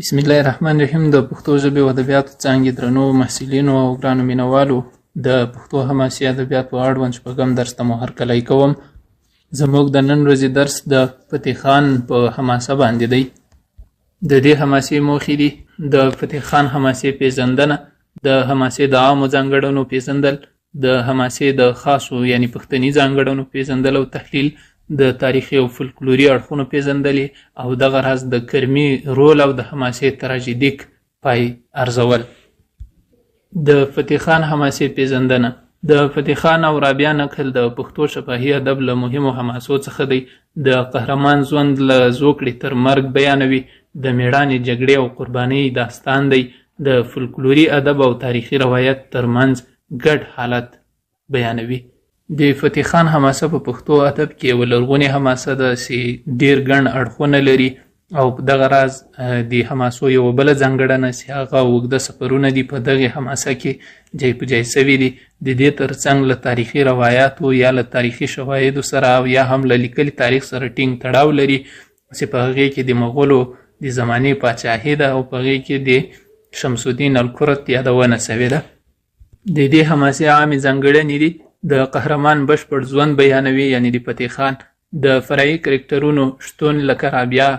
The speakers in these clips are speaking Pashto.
بسم الله الرحمن الرحیم. د پښتو ژبې او ادبیاتو څانګې درنو محصلینو او ګرانو مینوالو، د پښتو حماسي ادبیاتو اړوند شپږم درس ته مو هرکلی کوم. زموږ د نن ورځې درس د فتح خان په حماسه باندې دی. د دې حماسې موخې دي: د فتح خان حماسې پیژندنه، د حماسې د عامو ځانګړنو پیژندل، د حماسې د خاصو یعنی پښتني ځانګړنو پیژندل او تحلیل، د تاریخي او فولکلوري اړخونو پیژندلې، او دغه راز د کرمي رول او د حماسې تراژیدیک پای ارزول. د فتح خان حماسې پیژندنه. د فتح خان او رابعه نکل د پښتو شفاهي ادب له مهمو حماسو څخه دی. د قهرمان ژوند له زوکړې تر مرګ بیانوي، د میړانې جګړې او قربانۍ داستان دی، د فولکلوري ادب او تاریخي روایت ترمنځ ګډ حالت بیانوي. د فتح خان حماسه په پښتو ادب کې یوه لرغونې حماسه ده چې ډېر ګڼ اړخونه لري، او په دغه راز د حماسو یوه بله ځانګړنه چې هغه اوږده سفرونه دي په دغې حماسه کې جای په جای سوي دي. د دې ترڅنګ له تاریخي روایاتو یا له تاریخي شواهدو سره او یا هم له لیکلي تاریخ سره ټینګ تړاو لري چې په هغې کې د مغولو د زمانې پاچاهي ده او په هغې کې د شمس الدین الکرت یادونه سوې ده. د دې حماسې عامې ځانګړنې دي: د قهرمان بشپړ ژوند بیانوي یعنی د فتح خان، د فرعي کرکټرونو شتون لکه رابعه،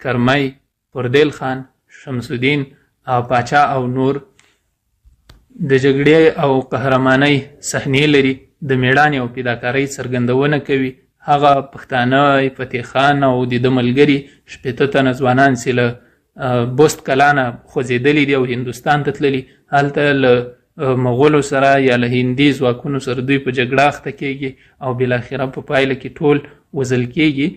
کرمی، پردیل خان، شمس الدین او پاچا او نور. د جګړې او قهرمانۍ صحنې لري، د میړانې او فداکارۍ څرګندونه کوي. هغه پښتانه فتح خان او د ده ملګري 80 تنه ځوانان چې له بست کلانه خوځېدلي دي او هندوستان ته تللي، هلته له مغولو سره یا له هندي ځواکونو سره دوی په جګړه اخته کېږي او بالاخره په پایله کې ټول وژل کېږي.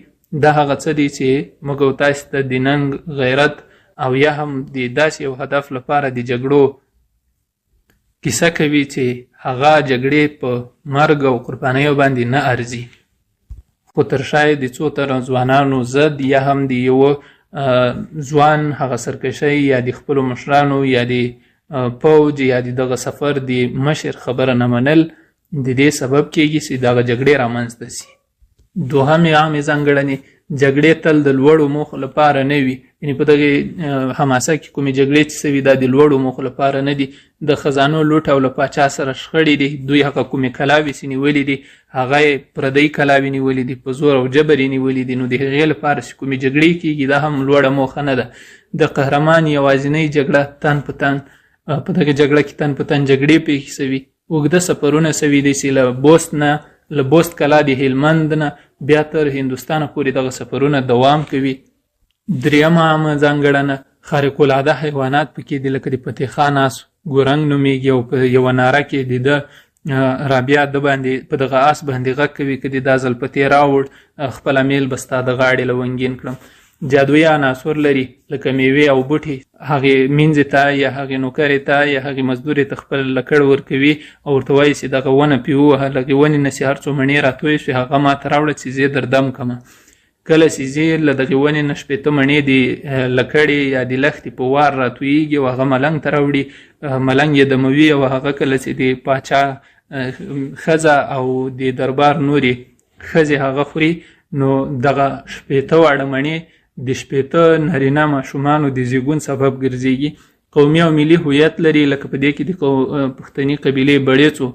دا هغه څه دی چې موږ او تاسې ته د ننګ، غیرت او یا هم د داسې یو هدف لپاره د جګړو کیسه کوي چې هغه جګړې په مرګ او قربانیو باندې نه ارزي، خو تر شا د څو تنه ځوانانو ضد یا هم د یوه ځوان هغه سرکشۍ یا د خپلو مشرانو یا د پوج یا دغه سفر د مشر خبره نه منل د دې سبب کېږي چې دغه جګړې رامنځته شي. دوهمې عامې ځانګړنې: جګړې تل د لوړو موخو لپاره نه وي. یعنې په دغې حماسه کې کومې جګړې چې سوي دا د لوړو موخو لپاره نه دي. د خزانو لوټ او له پاچا سره شخړې دي. دوی هغه کومې کلاوې چې نیولې دي هغه یې پردۍ کلاوې نیولې دي، په زور او جبر یې نیولې دي. نو د هغې لپاره چې کومې جګړې کېږي دا هم لوړه موخه نه ده. د قهرمان یوازینۍ جګړه تن په تن، په دغه جګړه کې تن په تن جګړې پېښې سوي. اوږده سفرونه سوي دي چې له بست کلا د هلمند نه بیا تر هندوستانه پورې دغه سفرونه دوام کوي. درېیمه عامه ځانګړنه: خارق العاده حیوانات پکې دي، لکه د فتح خان آس ګورنګ نومیږي او په یوه ناره کې د ده رابعه د باندې په دغه آس باندې غږ کوي که د دا ځلپتې راوړ خپله میل به ستا د غاړې لونګین کړم. جادویي عناصر لري لکه میوې او بوټي، هغې مینځې ته یا هغې نوکرې ته یا هغې مزدورې ته خپل لکړ ورکوي او ورته وایي چې دغه ونه پې ووهه، لکه ونې نه چې هر څو مڼې راتوی شوې هغه ما ته راوړه چې زه در دم کړمه. کله چې زه له دغې ونې نه 80 مڼې د لکړې یا د لښتې په وار راتویږي او هغه ملنګ ته راوړي، ملنګ یې دموي او هغه کله چې د پاچا ښځه او د دربار نورې ښځې هغه خوري، نو دغه 80 واړه مڼې د 80 نارینه ماشومانو د زیږون سبب ګرځېږي. قومي او ملي هویت لري، لکه په دې کې د پښتني قبیلې بړیڅو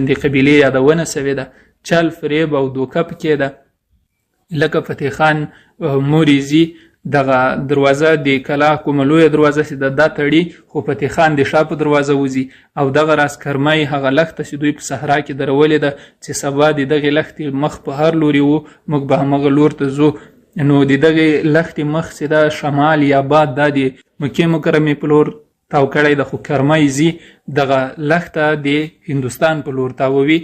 د قبیلې یادونه سوې ده. چل، فریب او دوکه پکې ده، لکه فتح خان موریزي دغه دروازه د کلا کومه لویه دروازه چې دا تړي، خو فتح خان د شا په دروازه وځي. او دغه راز کرمی هغه لښته چې دوی په صحرا کې درولې ده چې سبا د دغې لښتې مخ په هر لوري وو، موږ به همغه لور ته ځو. نو د دغې لښتې مخ چې دا شمال یا باد دا د مکې مکرمې په لور تاو کړی ده، خو کرمی ځي دغه لښته د هندوستان په لور تاووي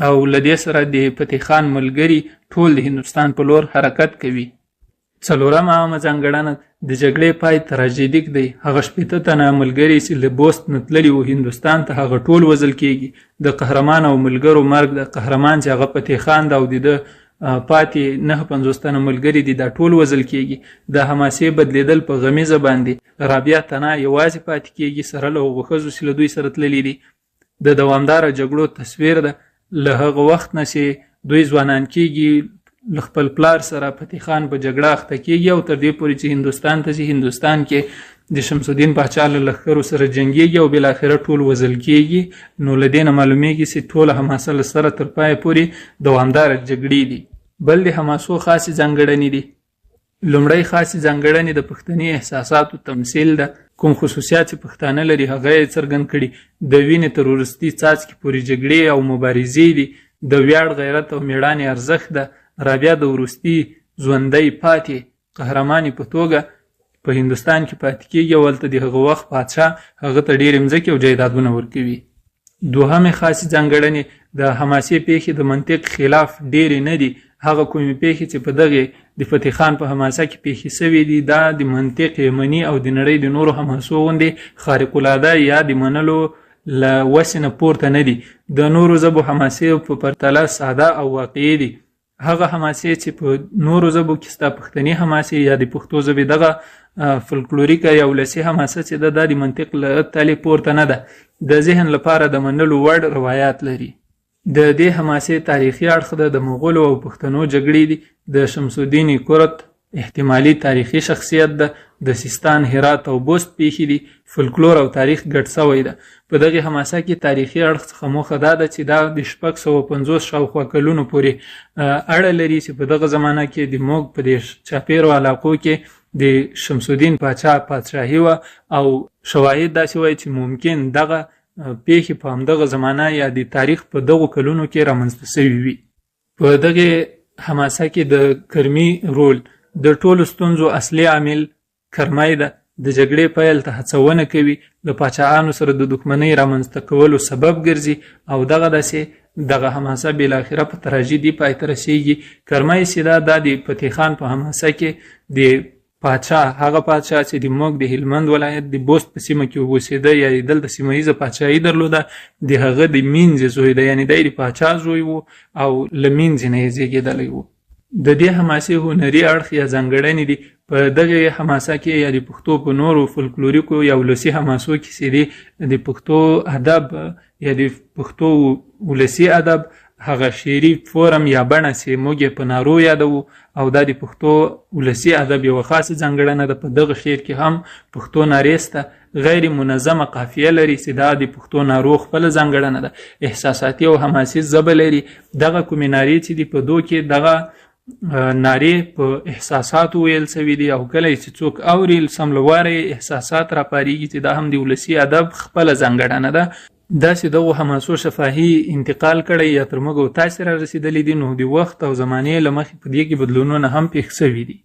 او له دې سره د فتح خان ملګري ټول د هندوستان په لور حرکت کوي. څلورمه عامه ځانګړنه: د جګړې پای تراژیدیک دی. هغه 80 تنه ملګري چې له بوست نه تللي وو هندوستان ته هغه ټول وژل کېږي. د قهرمان او ملګرو مرګ: د قهرمان چې هغه فتح خان ده او د ده پاتې 950 تنه ملګري دي دا ټول وژل کېږي. د حماسې بدلیدل په غمیزه باندې: رابعه تنه یوازې پاتې کېږي سره له هغو ښځو چې له دوی سره تللي دي. د دوامداره جګړو تصویر ده: له هغه وخت نه چې دوی ځوانان کېږي له خپل پلار سره فتح خان په جګړه اخته کېږي او تر دې پورې چې هندوستان ته ځي، هندوستان کې د شمس الدین پاچا له لښکرو سره جنګیږي او بالاخره ټول وژل کیږي. نو له دې نه معلومیږي چې ټوله حماسه له سره تر پایه پورې دوامداره جګړې دي. بل د حماسو خاصې ځانګړنې دي. لومړی خاصې ځانګړنې د پښتني احساساتو تمثیل ده. کوم خصوصیات چې پښتانه لري هغه یې څرګند کړي. د وینې تر وروستي څاڅکي پورې جګړې او مبارزې دي. د ویاړ، غیرت او میړانې ارزښت ده. رابعه د وروستي ژوندی پاتې قهرمانې په توګه په هندوستان کې پاتې کېږي او هلته د هغه وخت پادشاه هغه ته ډېرې مځکې او جایدادونه ورکوي. دوهمې خاصې ځانګړنې د حماسې پیښې د منطق خلاف ډېرې نه دي. هغه کومې پیښې چې په دغې د فتح خان په حماسه کې پیښې سوي دي دا د منطق یمني او د نړۍ د نورو حماسو غوندې خارق العاده یا د منلو له وسې نه پورته نه دي. د نورو ژبو حماسې په پرتله ساده او واقعي دي. هغه حماسې چې په نورو ژبو کې ستا پښتني حماسې یا د پښتو ژبې دغه فلکلوریکه یا ولسي حماسه چې ده دا د منطق له تلې پورته نه ده. د ذهن لپاره د منلو وړ روایات لري. د دې حماسې تاریخي اړخ د مغولو او پښتنو جګړې دي. د شمس الدین کورت احتمالي تاریخي شخصیت ده. د سیستان، هرات او بست پیښې دي. فلکلور او تاریخ ګډ سوی ده. په دغې حماسه کې تاریخي اړخ څخه موخه دا ده چې دا د 650 شاوخوا کلونو پورې اړه لري چې په دغه زمانه کې د موږ په دې چاپیرو علاقو کې د شمس الدین پاچا پادشاهي وه او شواهد داسې وایي چې ممکن دغه پیښې په همدغه زمانه یا د تاریخ په دغو کلونو کې رامنځته سوي وي. په دغې حماسه کې د کرمي رول د ټولو ستونزو اصلي عامل کرمای ده. د جګړې پیل ته هڅونه کوي، له پاچاهانو سره د دښمنۍ رامنځته کولو سبب ګرځي او دغه حماسه بالاخره په تراژیدي پای ته رسیږي. کرمای سیدا دا د فتح خان په حماسه کې د هغه پاچا چې د موږ د هلمند ولایت د بست په سیمه کې اوسېده یا یې دلته سیمه ییزه پاچاهي درلوده، د هغه د مینځې زوی ده، یعنې دی د پاچا زوی و او له مینځې نه یې زېږېدلی و. د دې حماسې هنري اړخ یا ځانګړنې دي. په دغه حماسه کې یا د پښتو په نورو فلکلوریکو یا ولسي حماسو کې چې د پښتو ادب یا د پښتو ولسي ادب هغه شعري فورم یا بڼه چې موږ یې په نارو یادوو او دا د پښتو ولسي ادب یوه خاصه ځانګړنه ده. په دغه شعر کې هم پښتو نارې شته. غیر منظمه قافیه لري چې دا د پښتو نارو خپله ځانګړنه ده. احساساتي او حماسي ژبه لري. دغه کومې نارې چې دي په دو کې دغه نارې په احساساتو ویل سوي دي او کله چې څوک اوري سم له واره احساسات راپارېږي چې دا هم د ولسي ادب خپله ځانګړنه ده. داسې دغو حماسو شفاهي انتقال کړی یا تر موږ او تاسې را رسېدلی دي. نو د وخت او زمانې له مخې په دې کې بدلونونه هم پېښ سوي دي.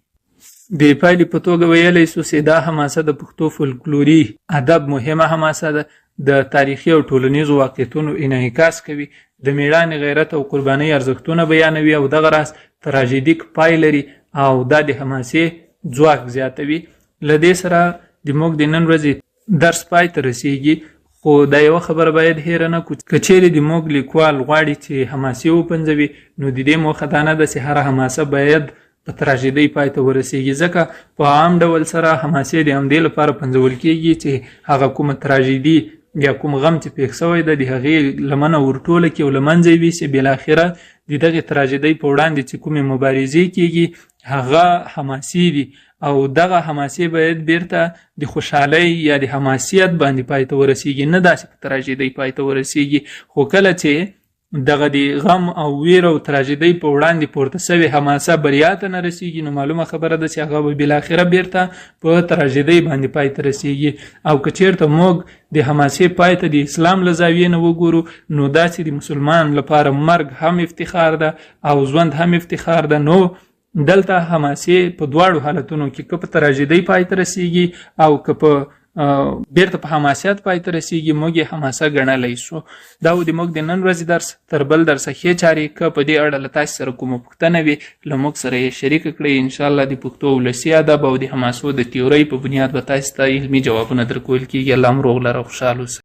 د پایلې په توګه ویلی سو چې دا حماسه د پښتو فلکلوري ادب مهمه حماسه ده. د تاریخي او ټولنیزو واقعیتونو انعکاس کوي. د میړانې، غیرت او قربانۍ ارزښتونه بیانوي او دغه راز تراژیدیک پای لري او دا د حماسې ځواک زیاتوي. له دې سره د موږ د نن ورځې درس پای ته رسیږي. خو دا یوه خبره باید هیره نه کړو، که چیرې د موږ لیکوال غواړي چې حماسې وپنځوي نو د دې موخه دا نه ده چې هره حماسه باید په تراژیدۍ پای ته ورسیږي، ځکه په عام ډول سره حماسې د همدې لپاره پنځول کیږي چې هغه کومه تراژیدي یا کوم غم چې پېښ سوی ده د هغې لمنه ورټوله کړي او له منځه یې ویسي. بالاخره د دغې تراژیدۍ په وړاندې چې کومې مبارزې کیږي هغه حماسې دي او دغه حماسې باید بیرته د خوشحالۍ یا د حماسیت باندې پای ته ورسیږي، نه داسې په تراژیدۍ پای ته ورسیږي. خو کله چې دغه د غم او ویر او تراژیدۍ په وړاندې پورته سوې حماسه بریا ته نه رسیږي نو معلومه خبره ده چې هغه به بالاخره بیرته په تراژیدۍ باندې پای ته رسیږي. او که چېرته موږ د حماسې پای ته د اسلام له زاویې نه وګورو نو داسې د مسلمان لپاره مرګ هم افتخار ده او ژوند هم افتخار ده. نو دلته حماسې په دواړو حالتونو کې که په تراژیدۍ پای ته رسیږي او که په بیرته په حماسیت پای ته رسیږي موږ یې حماسه ګڼلی شو. دا و د موږ د نن ورځې درس. تر بل درسه ښې چارې که په دې اړه له تاسې سره کومه پوښتنه وي له موږ سره یې شریکه کړئ. انشاءالله د پښتو ولسي ادب او د حماسو د تیورۍ په بنیاد به تاسې ته علمي جوابونه درکول کېږي. الله مو روغ لره، خوشحال اوسئ.